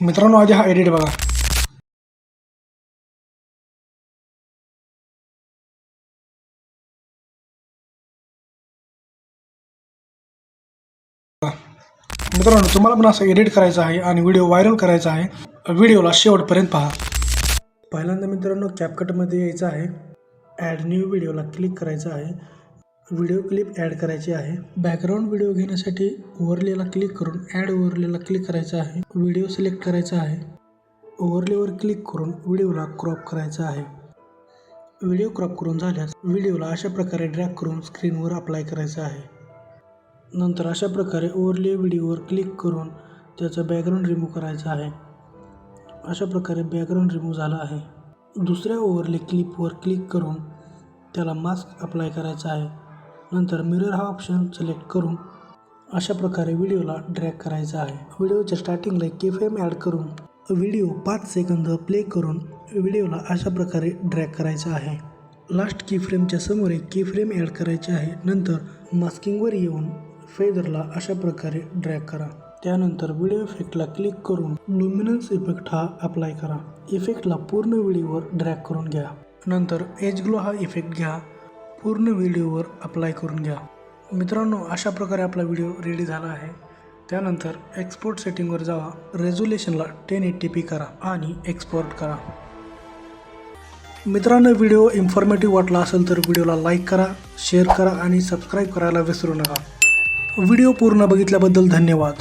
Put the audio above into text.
मित्रांनो आधी हा एडिट बघा. मित्रांनो तुम्हाला पण असं एडिट करायचं आहे आणि व्हिडिओ व्हायरल करायचा आहे. व्हिडिओला शेवटपर्यंत पहा. पहिल्यांदा मित्रांनो कॅपकटमध्ये यायचं आहे. ॲड न्यू व्हिडिओला क्लिक करायचं आहे. व्हिडिओ क्लिप ॲड करायची आहे. बॅकग्राऊंड व्हिडिओ घेण्यासाठी ओव्हरलेला क्लिक करून ॲड ओव्हरलेला क्लिक करायचं आहे. व्हिडिओ सिलेक्ट करायचा आहे. ओव्हरलेवर क्लिक करून व्हिडिओला क्रॉप करायचा आहे. व्हिडिओ क्रॉप करून झाल्यास व्हिडिओला अशा प्रकारे ड्रॅग करून स्क्रीनवर अप्लाय करायचं आहे. नंतर अशा प्रकारे ओव्हरले व्हिडिओवर क्लिक करून त्याचा बॅकग्राऊंड रिमूव्ह करायचा आहे. अशा प्रकारे बॅकग्राऊंड रिमूव्ह झाला आहे. दुसऱ्या ओव्हरले क्लिपवर क्लिक करून त्याला मास्क अप्लाय करायचा आहे. नंतर मिरर हा ऑप्शन सिलेक्ट करून अशा प्रकारे व्हिडिओला ड्रॅग करायचा आहे. व्हिडिओच्या स्टार्टिंगला एक की-फ्रेम ॲड करून व्हिडिओ 5 सेकंद प्ले करून व्हिडिओला अशा प्रकारे ड्रॅग करायचा आहे. लास्ट की-फ्रेमच्या समोर एक की-फ्रेम ॲड करायची आहे. नंतर मास्किंगवर येऊन फेदरला अशा प्रकारे ड्रॅग करा. त्यानंतर व्हिडिओ इफेक्टला क्लिक करून लुमिनन्स इफेक्ट हा अप्लाय करा. इफेक्टला पूर्ण व्हिडिओवर ड्रॅग करून घ्या. नंतर एज ग्लो हा इफेक्ट घ्या. पूर्ण व्हिडिओवर अप्लाय करून घ्या. मित्रांनो अशा प्रकारे आपला व्हिडिओ रेडी झाला आहे. त्यानंतर एक्सपोर्ट सेटिंगवर जावा. रेझोल्युशनला 1080p करा आणि एक्सपोर्ट करा. मित्रांनो व्हिडिओ इन्फॉर्मेटिव्ह वाटला असेल तर व्हिडिओला लाईक करा, शेअर करा आणि सबस्क्राईब करायला विसरू नका. व्हिडिओ पूर्ण बघितल्याबद्दल धन्यवाद.